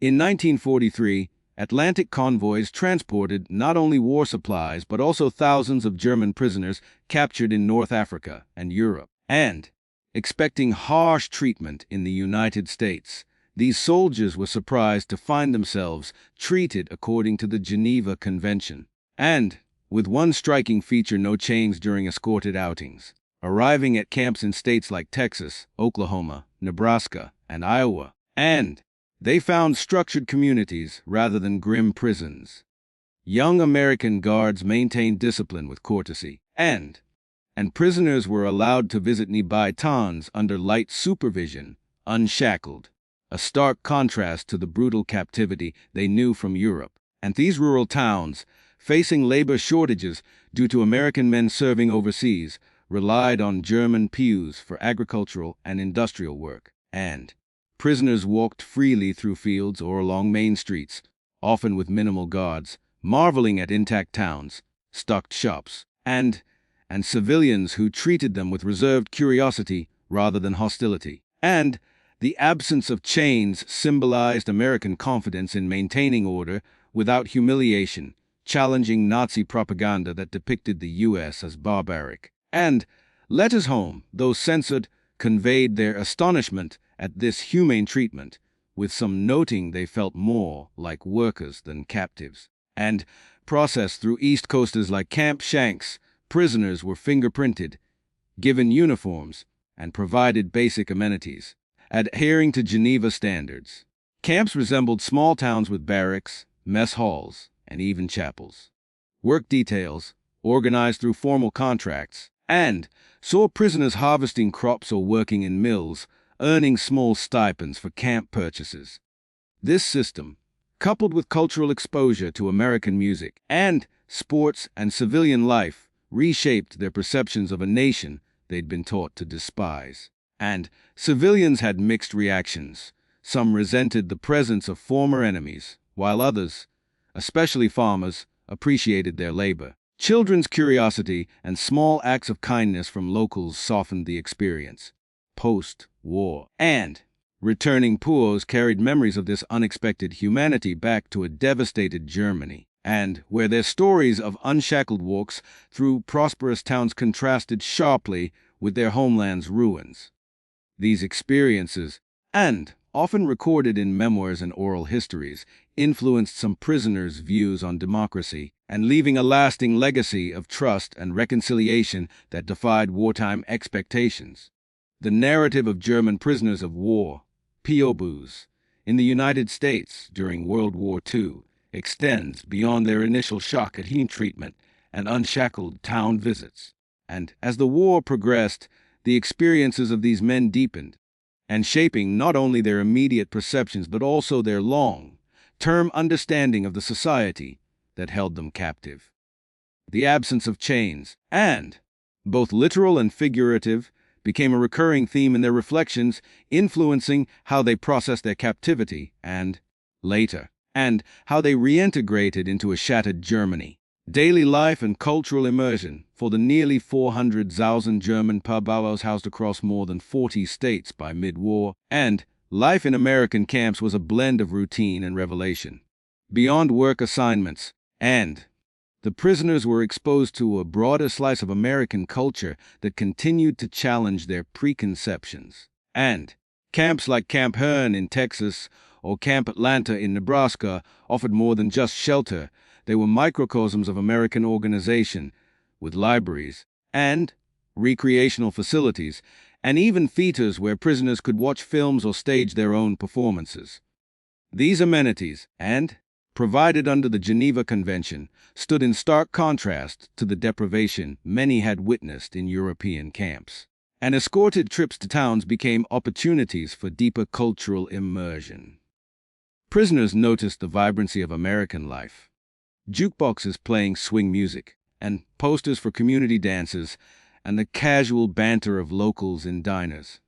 In 1943, Atlantic convoys transported not only war supplies but also thousands of German prisoners captured in North Africa and Europe. And, expecting harsh treatment in the United States, these soldiers were surprised to find themselves treated according to the Geneva Convention. And, with one striking feature: no chains during escorted outings. Arriving at camps in states like Texas, Oklahoma, Nebraska, and Iowa, and they found structured communities rather than grim prisons. Young American guards maintained discipline with courtesy, and prisoners were allowed to visit nearby towns under light supervision, unshackled, a stark contrast to the brutal captivity they knew from Europe. And these rural towns, facing labor shortages due to American men serving overseas, relied on German POWs for agricultural and industrial work. And prisoners walked freely through fields or along main streets, often with minimal guards, marveling at intact towns, stocked shops, and civilians who treated them with reserved curiosity rather than hostility. And the absence of chains symbolized American confidence in maintaining order without humiliation, challenging Nazi propaganda that depicted the U.S. as barbaric. And letters home, though censored, conveyed their astonishment at this humane treatment, with some noting they felt more like workers than captives. And processed through East Coasters like Camp Shanks, prisoners were fingerprinted, given uniforms, and provided basic amenities, adhering to Geneva standards. Camps resembled small towns with barracks, mess halls, and even chapels. Work details, organized through formal contracts, and saw prisoners harvesting crops or working in mills, earning small stipends for camp purchases. This system, coupled with cultural exposure to American music and sports and civilian life, reshaped their perceptions of a nation they'd been taught to despise. And civilians had mixed reactions. Some resented the presence of former enemies, while others, especially farmers, appreciated their labor. Children's curiosity and small acts of kindness from locals softened the experience. Post-war and returning POWs carried memories of this unexpected humanity back to a devastated Germany, and where their stories of unshackled walks through prosperous towns contrasted sharply with their homeland's ruins. These experiences, and often recorded in memoirs and oral histories, influenced some prisoners' views on democracy, and leaving a lasting legacy of trust and reconciliation that defied wartime expectations. The narrative of German prisoners of war, POWs, in the United States during World War II extends beyond their initial shock at heat treatment and unshackled town visits. And as the war progressed, the experiences of these men deepened, and shaping not only their immediate perceptions but also their long-term understanding of the society that held them captive. The absence of chains, and both literal and figurative, became a recurring theme in their reflections, influencing how they processed their captivity and, later, how they reintegrated into a shattered Germany. Daily life and cultural immersion for the nearly 400,000 German POWs housed across more than 40 states by mid-war, and life in American camps was a blend of routine and revelation. Beyond work assignments, and the prisoners were exposed to a broader slice of American culture that continued to challenge their preconceptions. And camps like Camp Hearn in Texas or Camp Atlanta in Nebraska offered more than just shelter. They were microcosms of American organization, with libraries and recreational facilities, and even theaters where prisoners could watch films or stage their own performances. These amenities, and provided under the Geneva Convention, stood in stark contrast to the deprivation many had witnessed in European camps. And escorted trips to towns became opportunities for deeper cultural immersion. Prisoners noticed the vibrancy of American life. Jukeboxes playing swing music, and posters for community dances, and the casual banter of locals in diners.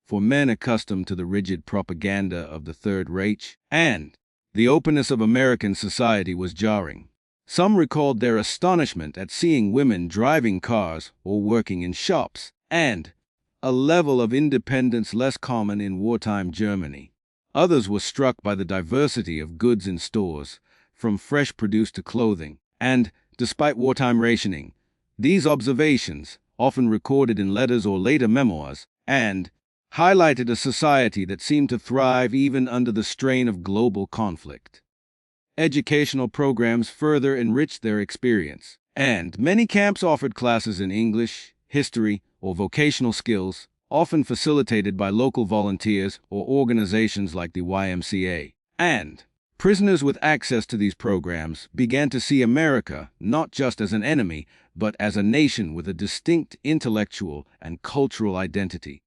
For men accustomed to the rigid propaganda of the Third Reich, and the openness of American society was jarring. Some recalled their astonishment at seeing women driving cars or working in shops, and a level of independence less common in wartime Germany. Others were struck by the diversity of goods in stores, from fresh produce to clothing, and, despite wartime rationing, these observations, often recorded in letters or later memoirs, and highlighted a society that seemed to thrive even under the strain of global conflict. Educational programs further enriched their experience, and many camps offered classes in English, history, or vocational skills, often facilitated by local volunteers or organizations like the YMCA. And prisoners with access to these programs began to see America not just as an enemy, but as a nation with a distinct intellectual and cultural identity.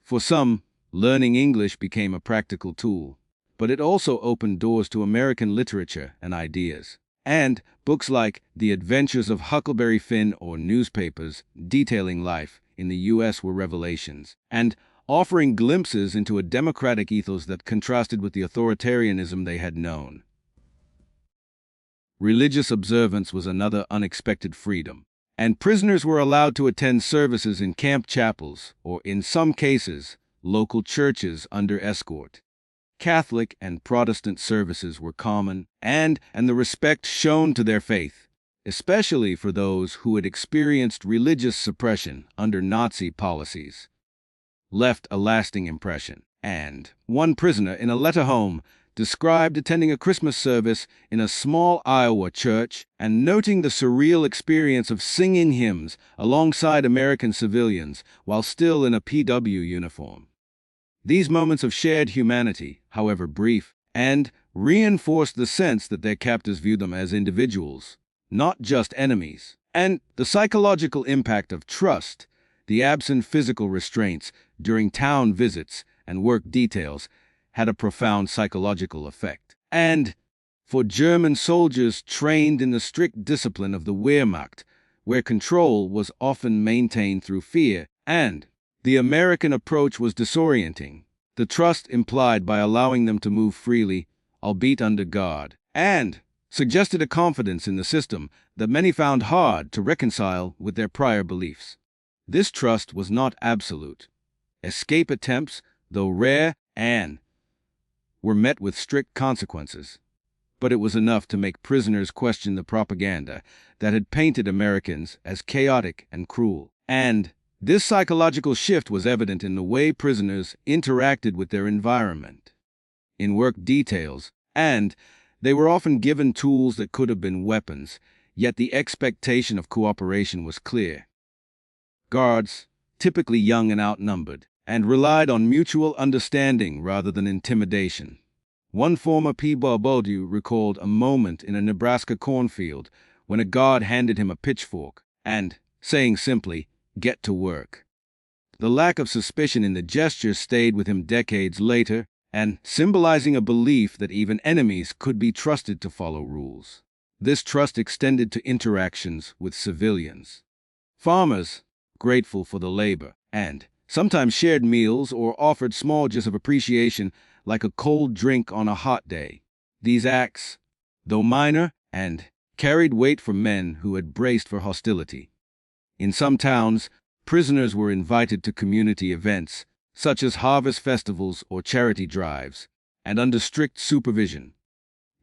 For some, learning English became a practical tool, but it also opened doors to American literature and ideas. And books like The Adventures of Huckleberry Finn or newspapers detailing life in the U.S. were revelations, and offering glimpses into a democratic ethos that contrasted with the authoritarianism they had known. Religious observance was another unexpected freedom, and prisoners were allowed to attend services in camp chapels, or in some cases, local churches under escort. Catholic and Protestant services were common, and the respect shown to their faith, especially for those who had experienced religious suppression under Nazi policies, left a lasting impression. And one prisoner in a letter home described attending a Christmas service in a small Iowa church and noting the surreal experience of singing hymns alongside American civilians while still in a PW uniform. These moments of shared humanity, however brief, and reinforced the sense that their captors viewed them as individuals, not just enemies. And the psychological impact of trust, the absent physical restraints during town visits and work details, had a profound psychological effect. And for German soldiers trained in the strict discipline of the Wehrmacht, where control was often maintained through fear, and the American approach was disorienting. The trust implied by allowing them to move freely, albeit under guard, and suggested a confidence in the system that many found hard to reconcile with their prior beliefs. This trust was not absolute. Escape attempts, though rare, were met with strict consequences. But it was enough to make prisoners question the propaganda that had painted Americans as chaotic and cruel. And this psychological shift was evident in the way prisoners interacted with their environment. In work details, and they were often given tools that could have been weapons, yet the expectation of cooperation was clear. Guards, typically young and outnumbered, and relied on mutual understanding rather than intimidation. One former POW recalled a moment in a Nebraska cornfield when a guard handed him a pitchfork and, saying simply, "Get to work." The lack of suspicion in the gesture stayed with him decades later, and symbolizing a belief that even enemies could be trusted to follow rules. This trust extended to interactions with civilians. Farmers, grateful for the labor, and sometimes shared meals or offered small gestures of appreciation like a cold drink on a hot day. These acts, though minor, carried weight for men who had braced for hostility. In some towns, prisoners were invited to community events, such as harvest festivals or charity drives, and under strict supervision.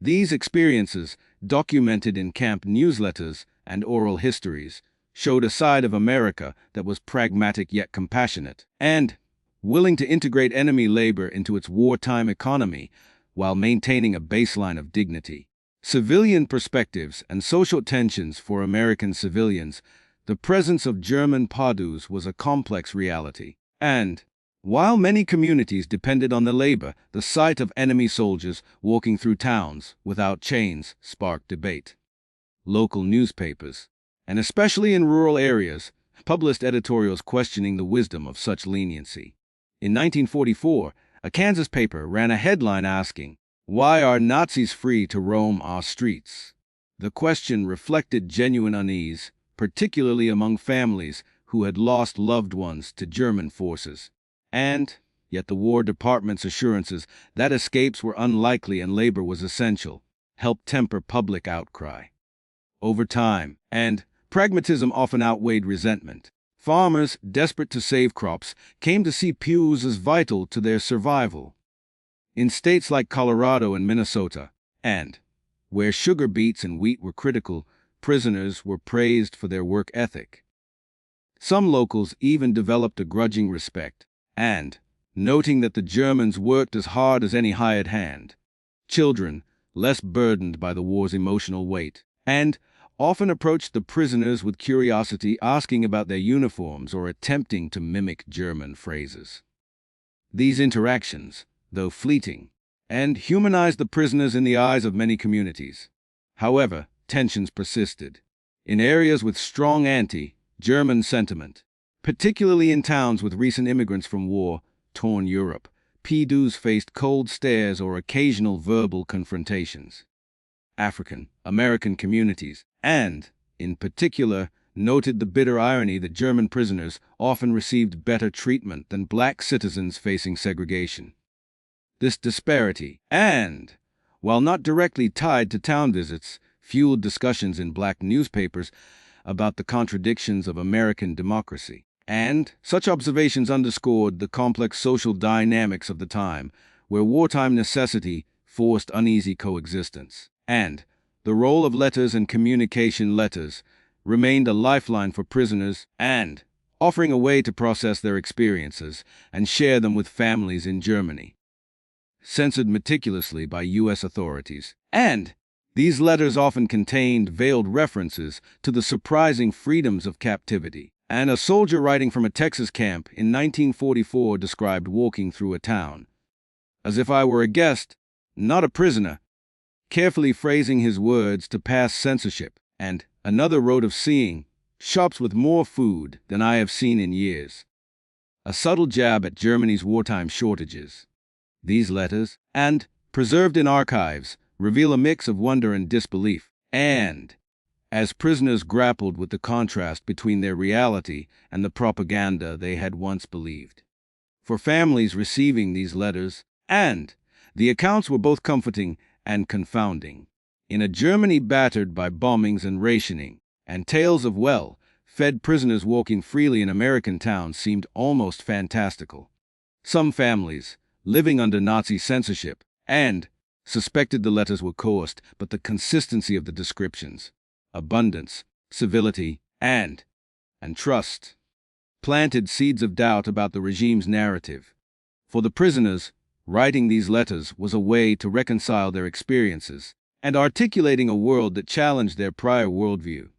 These experiences, documented in camp newsletters and oral histories, showed a side of America that was pragmatic yet compassionate, and willing to integrate enemy labor into its wartime economy while maintaining a baseline of dignity. Civilian perspectives and social tensions for American civilians. The presence of German POWs was a complex reality, and while many communities depended on the labor, the sight of enemy soldiers walking through towns without chains sparked debate. Local newspapers, and especially in rural areas, published editorials questioning the wisdom of such leniency. In 1944, a Kansas paper ran a headline asking, "Why are Nazis free to roam our streets?" The question reflected genuine unease, particularly among families who had lost loved ones to German forces. And yet the War Department's assurances that escapes were unlikely and labor was essential helped temper public outcry. Over time, and pragmatism often outweighed resentment, farmers, desperate to save crops, came to see POWs as vital to their survival. In states like Colorado and Minnesota, and where sugar beets and wheat were critical, prisoners were praised for their work ethic. Some locals even developed a grudging respect, and, noting that the Germans worked as hard as any hired hand, children, less burdened by the war's emotional weight, and often approached the prisoners with curiosity, asking about their uniforms or attempting to mimic German phrases. These interactions, though fleeting, and humanized the prisoners in the eyes of many communities. However, tensions persisted. In areas with strong anti-German sentiment, particularly in towns with recent immigrants from war-torn Europe, POWs faced cold stares or occasional verbal confrontations. African American communities, and, in particular, noted the bitter irony that German prisoners often received better treatment than black citizens facing segregation. This disparity, and, while not directly tied to town visits, fueled discussions in black newspapers about the contradictions of American democracy. And such observations underscored the complex social dynamics of the time, where wartime necessity forced uneasy coexistence. And the role of letters and communication letters remained a lifeline for prisoners, and offering a way to process their experiences and share them with families in Germany. Censored meticulously by U.S. authorities, and these letters often contained veiled references to the surprising freedoms of captivity. And a soldier writing from a Texas camp in 1944 described walking through a town as if I were a guest, not a prisoner, carefully phrasing his words to pass censorship. And another wrote of seeing shops with more food than I have seen in years. A subtle jab at Germany's wartime shortages. These letters, and preserved in archives, reveal a mix of wonder and disbelief. And as prisoners grappled with the contrast between their reality and the propaganda they had once believed. For families receiving these letters, and the accounts were both comforting and confounding. In a Germany battered by bombings and rationing, and tales of well-fed prisoners walking freely in American towns seemed almost fantastical. Some families, living under Nazi censorship, and suspected the letters were coerced, but the consistency of the descriptions, abundance, civility, and trust, planted seeds of doubt about the regime's narrative. For the prisoners, writing these letters was a way to reconcile their experiences and articulating a world that challenged their prior worldview.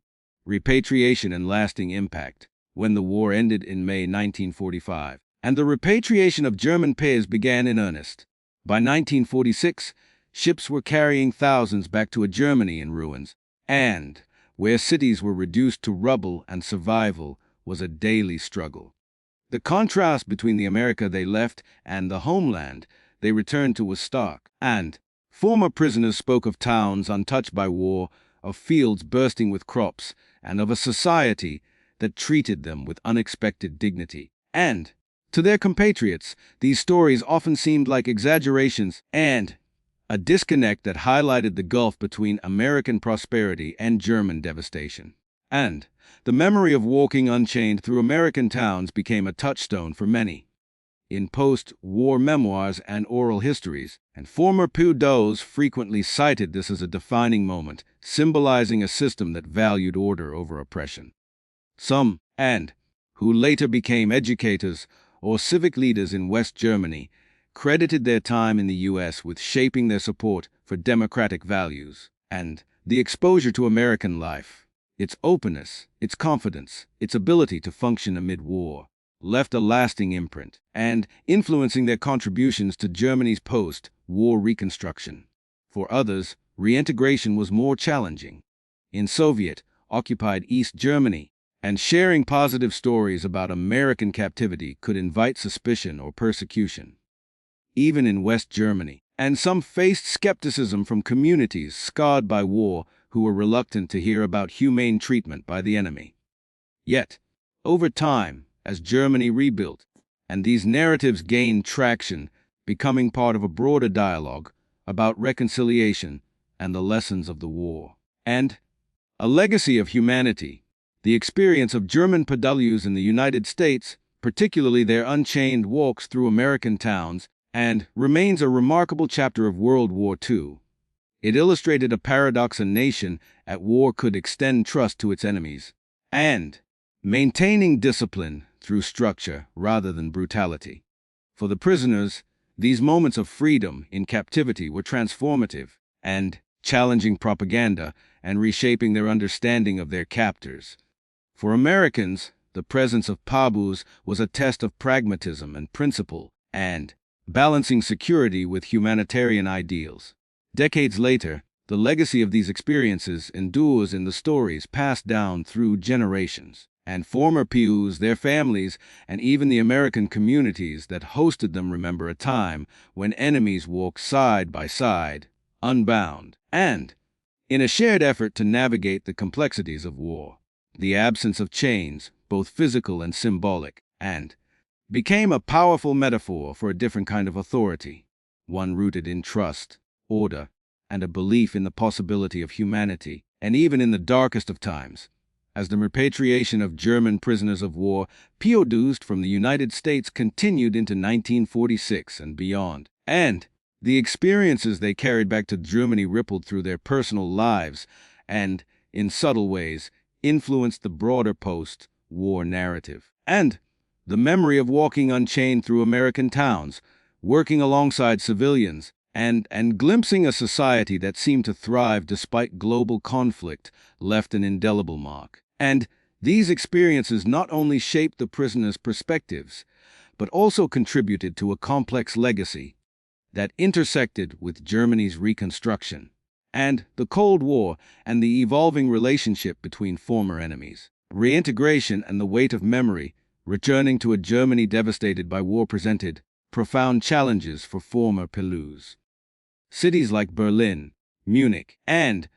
Repatriation and lasting impact. When the war ended in May 1945, and the repatriation of German POWs began in earnest. By 1946, ships were carrying thousands back to a Germany in ruins, and where cities were reduced to rubble and survival was a daily struggle. The contrast between the America they left and the homeland they returned to was stark, and former prisoners spoke of towns untouched by war, of fields bursting with crops, and of a society that treated them with unexpected dignity. And to their compatriots, these stories often seemed like exaggerations and a disconnect that highlighted the gulf between American prosperity and German devastation. And the memory of walking unchained through American towns became a touchstone for many. In post-war memoirs and oral histories, and former POWs frequently cited this as a defining moment, symbolizing a system that valued order over oppression. Some, and who later became educators or civic leaders in West Germany, credited their time in the U.S. with shaping their support for democratic values and the exposure to American life. Its openness, its confidence, its ability to function amid war, left a lasting imprint, and influencing their contributions to Germany's post-war reconstruction. For others, reintegration was more challenging. In Soviet-occupied East Germany, and sharing positive stories about American captivity could invite suspicion or persecution. Even in West Germany, and some faced skepticism from communities scarred by war who were reluctant to hear about humane treatment by the enemy. Yet, over time, as Germany rebuilt, and these narratives gained traction, becoming part of a broader dialogue about reconciliation and the lessons of the war, and a legacy of humanity. The experience of German POWs in the United States, particularly their unchained walks through American towns and remains a remarkable chapter of World War II. It illustrated a paradox: a nation at war could extend trust to its enemies, and maintaining discipline through structure rather than brutality. For the prisoners, these moments of freedom in captivity were transformative and challenging propaganda and reshaping their understanding of their captors. For Americans, the presence of POWs was a test of pragmatism and principle, and balancing security with humanitarian ideals. Decades later, the legacy of these experiences endures in the stories passed down through generations, and former POWs, their families, and even the American communities that hosted them remember a time when enemies walked side by side, unbound, and in a shared effort to navigate the complexities of war. The absence of chains, both physical and symbolic, and became a powerful metaphor for a different kind of authority, one rooted in trust, order, and a belief in the possibility of humanity, and even in the darkest of times. As the repatriation of German prisoners of war, POWs from the United States, continued into 1946 and beyond, and the experiences they carried back to Germany rippled through their personal lives and, in subtle ways, influenced the broader post-war narrative. And the memory of walking unchained through American towns, working alongside civilians, and glimpsing a society that seemed to thrive despite global conflict left an indelible mark. And these experiences not only shaped the prisoners' perspectives, but also contributed to a complex legacy that intersected with Germany's reconstruction and the Cold War and the evolving relationship between former enemies. Reintegration and the weight of memory, returning to a Germany devastated by war, presented profound challenges for former POWs. Cities like Berlin, Munich, and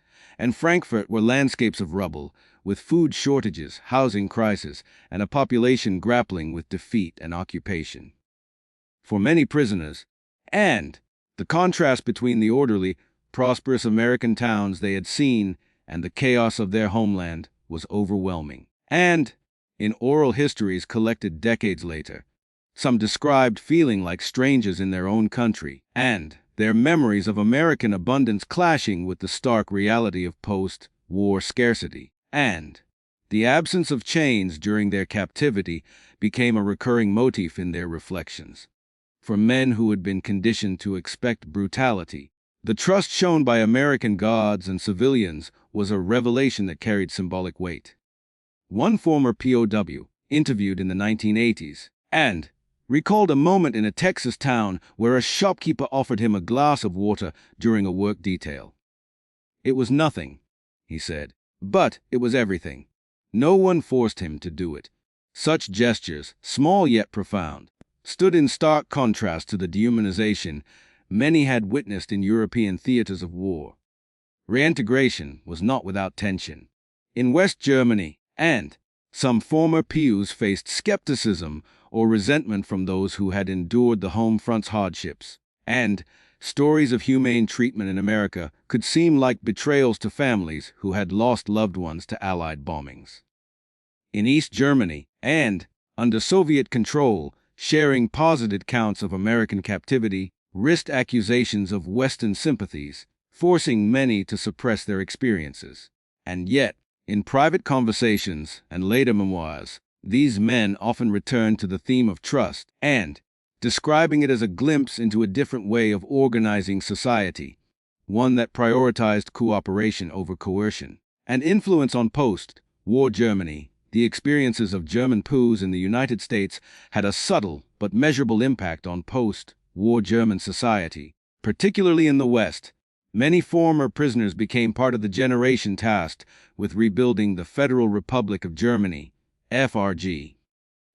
Frankfurt were landscapes of rubble, with food shortages, housing crisis, and a population grappling with defeat and occupation. For many prisoners, and the contrast between the orderly, prosperous American towns they had seen and the chaos of their homeland was overwhelming. And, in oral histories collected decades later, some described feeling like strangers in their own country, and their memories of American abundance clashing with the stark reality of post-war scarcity. And the absence of chains during their captivity became a recurring motif in their reflections. For men who had been conditioned to expect brutality, the trust shown by American guards and civilians was a revelation that carried symbolic weight. One former POW, interviewed in the 1980s, and recalled a moment in a Texas town where a shopkeeper offered him a glass of water during a work detail. "It was nothing," he said, "but it was everything. No one forced him to do it." Such gestures, small yet profound, stood in stark contrast to the dehumanization many had witnessed in European theaters of war. Reintegration was not without tension. In West Germany, and some former POWs faced skepticism or resentment from those who had endured the home front's hardships, and stories of humane treatment in America could seem like betrayals to families who had lost loved ones to Allied bombings. In East Germany, and under Soviet control, sharing positive accounts of American captivity risked accusations of Western sympathies, forcing many to suppress their experiences. And yet, in private conversations and later memoirs, these men often returned to the theme of trust, and describing it as a glimpse into a different way of organizing society, one that prioritized cooperation over coercion. And influence on post-war Germany, the experiences of German POWs in the United States had a subtle but measurable impact on post-war German society, particularly in the West. Many former prisoners became part of the generation tasked with rebuilding the Federal Republic of Germany, FRG.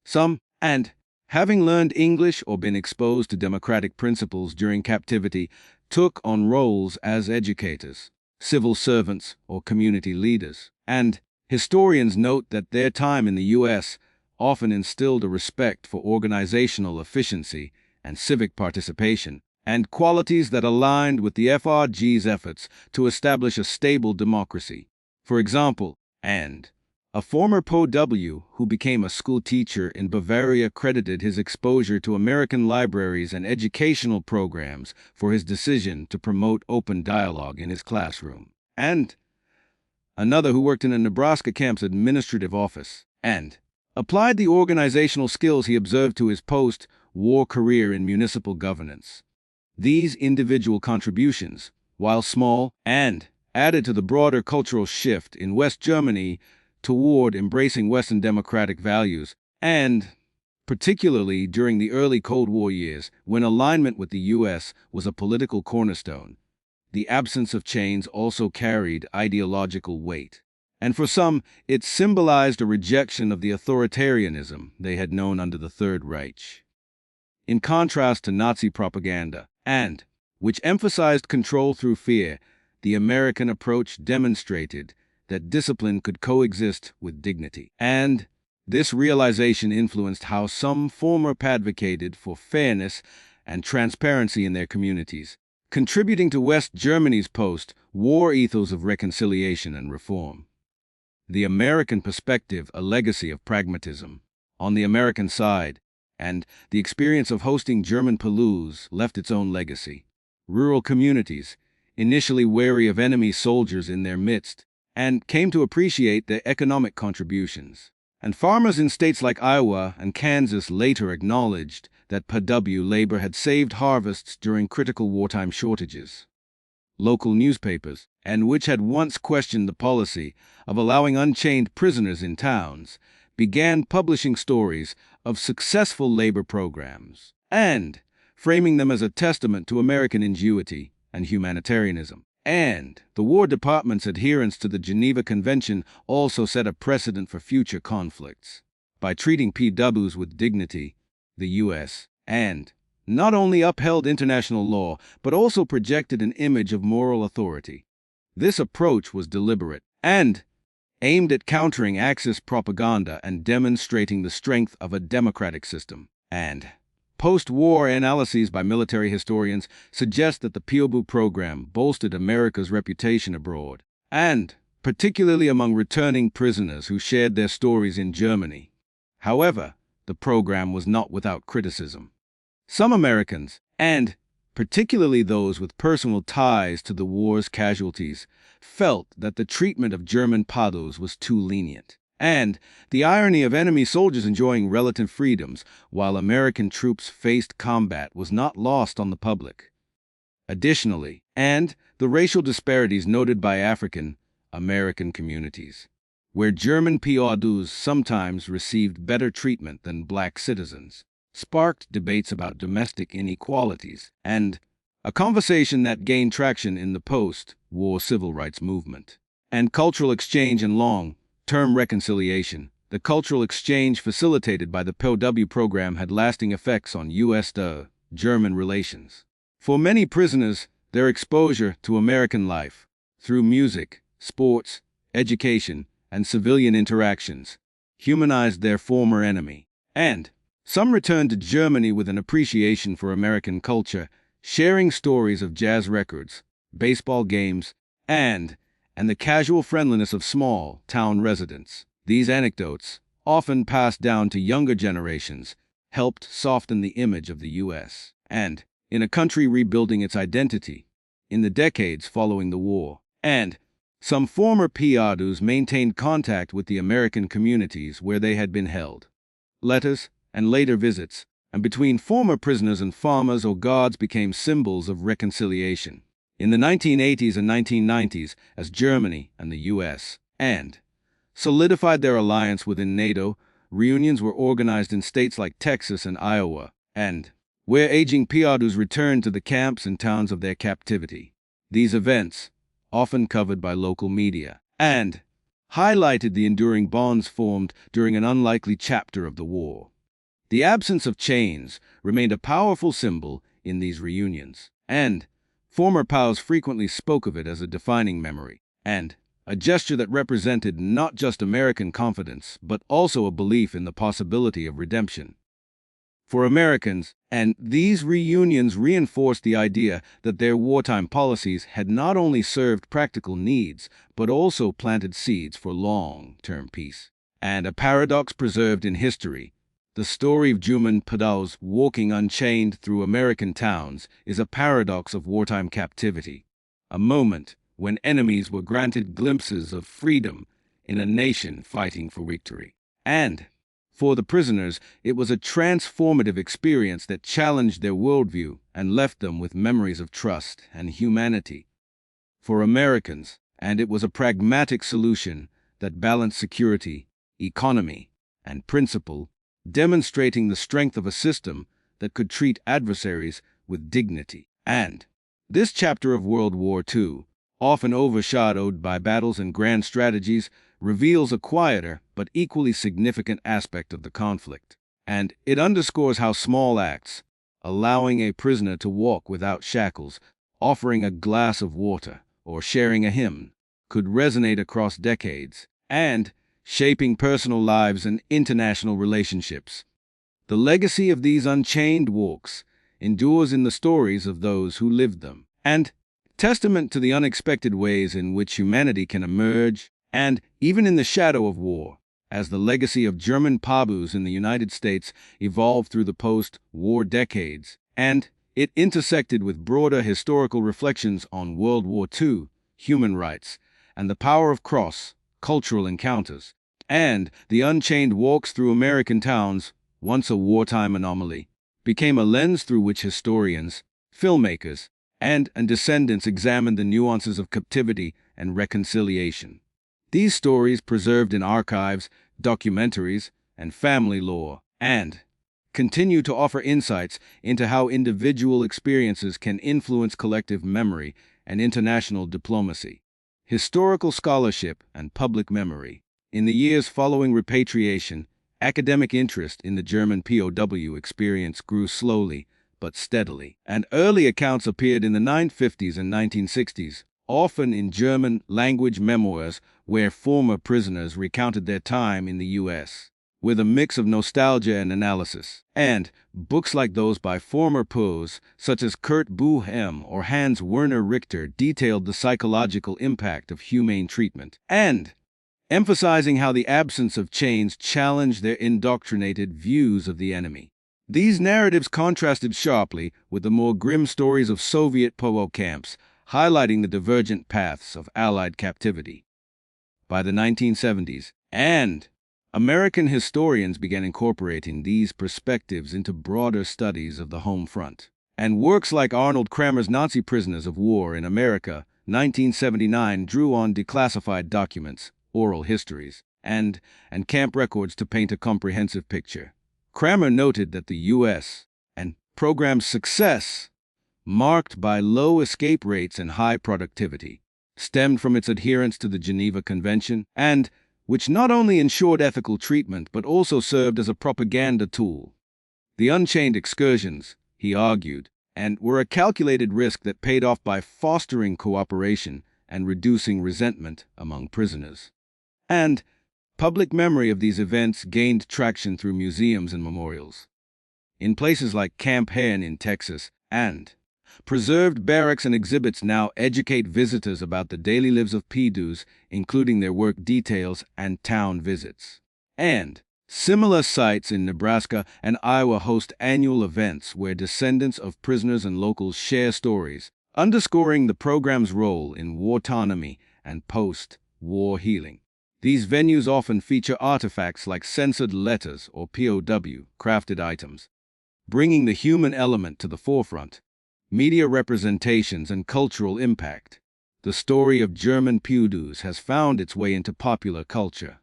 Some, and having learned English or been exposed to democratic principles during captivity, took on roles as educators, civil servants, or community leaders. And historians note that their time in the U.S. often instilled a respect for organizational efficiency and civic participation, and qualities that aligned with the FRG's efforts to establish a stable democracy. For example, and A former POW who became a school teacher in Bavaria credited his exposure to American libraries and educational programs for his decision to promote open dialogue in his classroom. And another who worked in a Nebraska camp's administrative office and applied the organizational skills he observed to his post-war career in municipal governance. These individual contributions, while small, and added to the broader cultural shift in West Germany toward embracing Western democratic values, and particularly during the early Cold War years, when alignment with the U.S. was a political cornerstone. The absence of chains also carried ideological weight, and for some, it symbolized a rejection of the authoritarianism they had known under the Third Reich. In contrast to Nazi propaganda, and which emphasized control through fear, the American approach demonstrated that discipline could coexist with dignity. And this realization influenced how some former advocated for fairness and transparency in their communities, contributing to West Germany's post-war ethos of reconciliation and reform. The American perspective, a legacy of pragmatism. On the American side, and the experience of hosting German POWs left its own legacy. Rural communities, initially wary of enemy soldiers in their midst, and came to appreciate their economic contributions. And farmers in states like Iowa and Kansas later acknowledged that POW labor had saved harvests during critical wartime shortages. Local newspapers, and which had once questioned the policy of allowing unchained prisoners in towns, began publishing stories of successful labor programs, and framing them as a testament to American ingenuity and humanitarianism. And the War Department's adherence to the Geneva Convention also set a precedent for future conflicts. By treating POWs with dignity, the U.S. and not only upheld international law, but also projected an image of moral authority. This approach was deliberate and aimed at countering Axis propaganda and demonstrating the strength of a democratic system. And post-war analyses by military historians suggest that the POW program bolstered America's reputation abroad, and particularly among returning prisoners who shared their stories in Germany. However, the program was not without criticism. Some Americans, and particularly those with personal ties to the war's casualties, felt that the treatment of German POWs was too lenient, and the irony of enemy soldiers enjoying relative freedoms while American troops faced combat was not lost on the public. Additionally, and the racial disparities noted by African American communities, where German POWs sometimes received better treatment than black citizens, sparked debates about domestic inequalities and a conversation that gained traction in the post-war civil rights movement. And cultural exchange and long-term reconciliation. The cultural exchange facilitated by the POW program had lasting effects on U.S.-German relations. For many prisoners, their exposure to American life, through music, sports, education, and civilian interactions, humanized their former enemy. And some returned to Germany with an appreciation for American culture, sharing stories of jazz records, baseball games, and the casual friendliness of small-town residents. These anecdotes, often passed down to younger generations, helped soften the image of the U.S. and in a country rebuilding its identity in the decades following the war. And some former POWs maintained contact with the American communities where they had been held. Letters and later visits, and between former prisoners and farmers or guards became symbols of reconciliation. In the 1980s and 1990s, as Germany and the U.S. and solidified their alliance within NATO, reunions were organized in states like Texas and Iowa, and where aging POWs returned to the camps and towns of their captivity. These events, often covered by local media, and highlighted the enduring bonds formed during an unlikely chapter of the war. The absence of chains remained a powerful symbol in these reunions, and former POWs frequently spoke of it as a defining memory, and a gesture that represented not just American confidence, but also a belief in the possibility of redemption. for Americans, and these reunions reinforced the idea that their wartime policies had not only served practical needs, but also planted seeds for long-term peace. And a paradox preserved in history, the story of German POWs walking unchained through American towns is a paradox of wartime captivity, a moment when enemies were granted glimpses of freedom in a nation fighting for victory. And for the prisoners, it was a transformative experience that challenged their worldview and left them with memories of trust and humanity. For Americans, and it was a pragmatic solution that balanced security, economy, and principle, demonstrating the strength of a system that could treat adversaries with dignity. And this chapter of World War II, often overshadowed by battles and grand strategies, reveals a quieter but equally significant aspect of the conflict. And it underscores how small acts, allowing a prisoner to walk without shackles, offering a glass of water, or sharing a hymn, could resonate across decades, and shaping personal lives and international relationships. The legacy of these unchained walks endures in the stories of those who lived them, and testament to the unexpected ways in which humanity can emerge, and even in the shadow of war, as the legacy of German POWs in the United States evolved through the post-war decades, and it intersected with broader historical reflections on World War II, human rights, and the power of cross-cultural encounters. And the unchained walks through American towns, once a wartime anomaly, became a lens through which historians, filmmakers, and descendants examined the nuances of captivity and reconciliation. These stories, preserved in archives, documentaries, and family lore, and continue to offer insights into how individual experiences can influence collective memory and international diplomacy. Historical scholarship and public memory. In the years following repatriation, academic interest in the German POW experience grew slowly but steadily, and early accounts appeared in the 1950s and 1960s, often in German-language memoirs where former prisoners recounted their time in the U.S., with a mix of nostalgia and analysis. And books like those by former POWs, such as Kurt Boehm or Hans Werner Richter, detailed the psychological impact of humane treatment, and emphasizing how the absence of chains challenged their indoctrinated views of the enemy. These narratives contrasted sharply with the more grim stories of Soviet POW camps, highlighting the divergent paths of Allied captivity. By the 1970s, and American historians began incorporating these perspectives into broader studies of the home front. And works like Arnold Krammer's Nazi Prisoners of War in America, 1979, drew on declassified documents, oral histories, and camp records to paint a comprehensive picture. Krammer noted that the U.S. and program's success, marked by low escape rates and high productivity, stemmed from its adherence to the Geneva Convention, and which not only ensured ethical treatment but also served as a propaganda tool. The unchained excursions, he argued, and were a calculated risk that paid off by fostering cooperation and reducing resentment among prisoners. And public memory of these events gained traction through museums and memorials. In places like Camp Haren in Texas, and preserved barracks and exhibits now educate visitors about the daily lives of POWs, including their work details and town visits. And similar sites in Nebraska and Iowa host annual events where descendants of prisoners and locals share stories, underscoring the program's role in war autonomy and post-war healing. These venues often feature artifacts like censored letters or POW crafted items, bringing the human element to the forefront. Media representations and cultural impact. The story of German POWs has found its way into popular culture,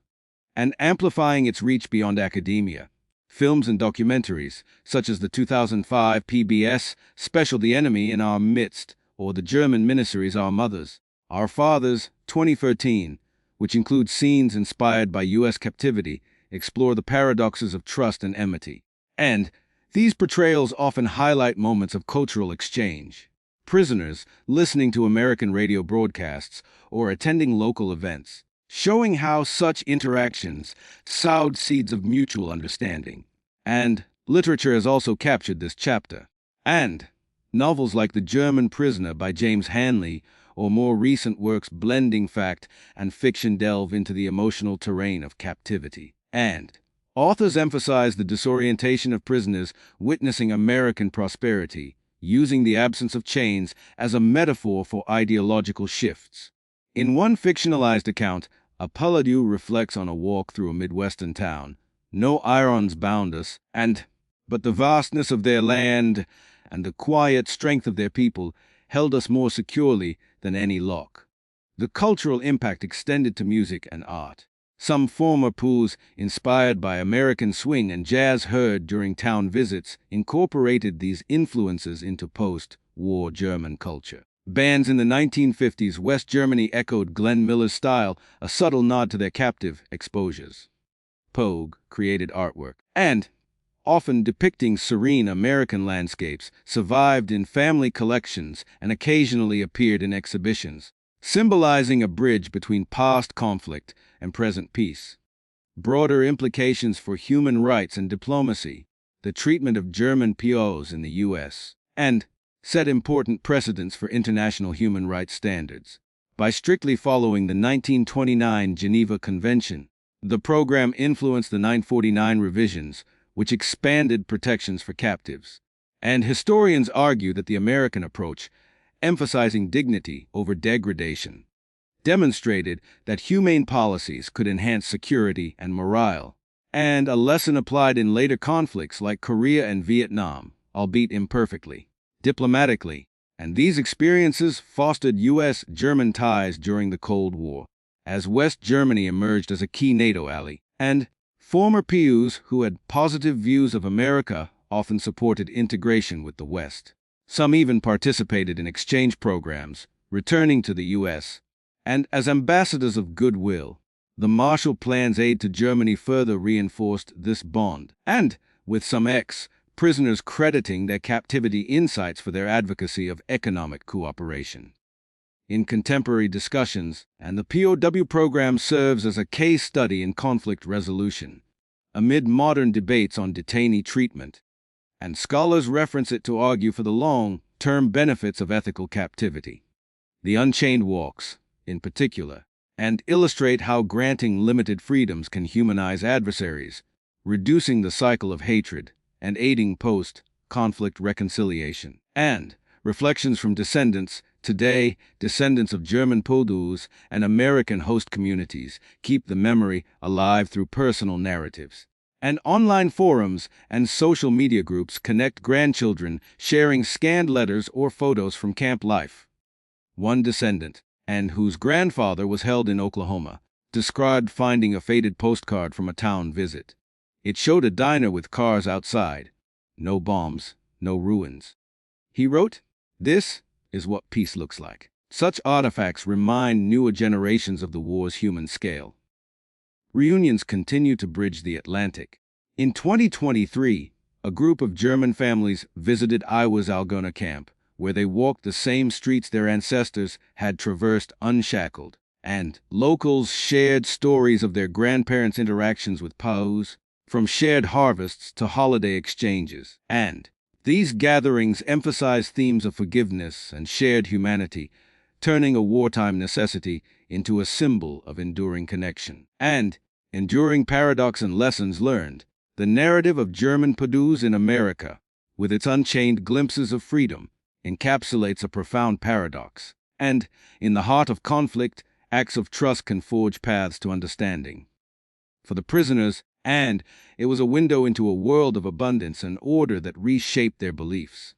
and amplifying its reach beyond academia. Films and documentaries, such as the 2005 PBS special The Enemy in Our Midst, or the German miniseries Our Mothers, Our Fathers, 2013, which includes scenes inspired by U.S. captivity, explore the paradoxes of trust and enmity. And these portrayals often highlight moments of cultural exchange. Prisoners listening to American radio broadcasts or attending local events, showing how such interactions sowed seeds of mutual understanding and Literature has also captured this chapter. And novels like The German Prisoner by James Hanley or more recent works blending fact and fiction delve into the emotional terrain of captivity. And authors emphasize the disorientation of prisoners witnessing American prosperity, using the absence of chains as a metaphor for ideological shifts. In one fictionalized account, a Paladin reflects on a walk through a Midwestern town. No irons bound us, but the vastness of their land and the quiet strength of their people held us more securely than any lock. The cultural impact extended to music and art. Some former POWs, inspired by American swing and jazz heard during town visits, incorporated these influences into post-war German culture. Bands in the 1950s West Germany echoed Glenn Miller's style, a subtle nod to their captive exposures. Pogue created artwork, and, often depicting serene American landscapes, survived in family collections and occasionally appeared in exhibitions, symbolizing a bridge between past conflict and present peace. Broader implications for human rights and diplomacy, the treatment of German POWs in the U.S., and set important precedents for international human rights standards. By strictly following the 1929 Geneva Convention, the program influenced the 949 revisions, which expanded protections for captives. And historians argue that the American approach, emphasizing dignity over degradation, demonstrated that humane policies could enhance security and morale, and a lesson applied in later conflicts like Korea and Vietnam, albeit imperfectly, diplomatically, and these experiences fostered U.S.-German ties during the Cold War, as West Germany emerged as a key NATO ally, and former POWs who had positive views of America often supported integration with the West. Some even participated in exchange programs, returning to the U.S., and as ambassadors of goodwill. The Marshall Plan's aid to Germany further reinforced this bond, and, with some ex-prisoners crediting their captivity insights for their advocacy of economic cooperation. In contemporary discussions, and the POW program serves as a case study in conflict resolution, amid modern debates on detainee treatment, and scholars reference it to argue for the long-term benefits of ethical captivity. The Unchained Walks, in particular, and illustrate how granting limited freedoms can humanize adversaries, reducing the cycle of hatred and aiding post-conflict reconciliation. And Reflections from Descendants, today, descendants of German POWs and American host communities keep the memory alive through personal narratives. And online forums and social media groups connect grandchildren sharing scanned letters or photos from camp life. One descendant, and whose grandfather was held in Oklahoma, described finding a faded postcard from a town visit. It showed a diner with cars outside. No bombs, no ruins. He wrote, "This is what peace looks like." Such artifacts remind newer generations of the war's human scale. Reunions continue to bridge the Atlantic. In 2023, a group of German families visited Iowa's Algona camp, where they walked the same streets their ancestors had traversed unshackled, and locals shared stories of their grandparents' interactions with POWs, from shared harvests to holiday exchanges. And these gatherings emphasize themes of forgiveness and shared humanity, turning a wartime necessity into a symbol of enduring connection. And enduring paradox and lessons learned, the narrative of German POWs in America, with its unchained glimpses of freedom, encapsulates a profound paradox. And, in the heart of conflict, acts of trust can forge paths to understanding. For the prisoners, and it was a window into a world of abundance and order that reshaped their beliefs.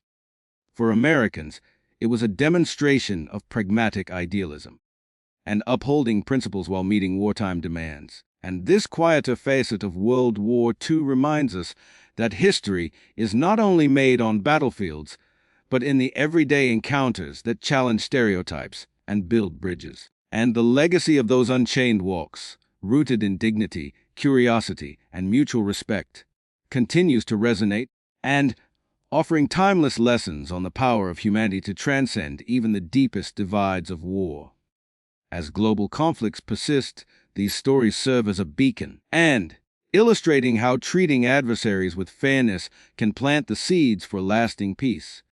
For Americans, it was a demonstration of pragmatic idealism, and upholding principles while meeting wartime demands. And this quieter facet of World War II reminds us that history is not only made on battlefields, but in the everyday encounters that challenge stereotypes and build bridges. And the legacy of those unchained walks, rooted in dignity, curiosity, and mutual respect, continues to resonate, and offering timeless lessons on the power of humanity to transcend even the deepest divides of war. As global conflicts persist, these stories serve as a beacon and illustrating how treating adversaries with fairness can plant the seeds for lasting peace.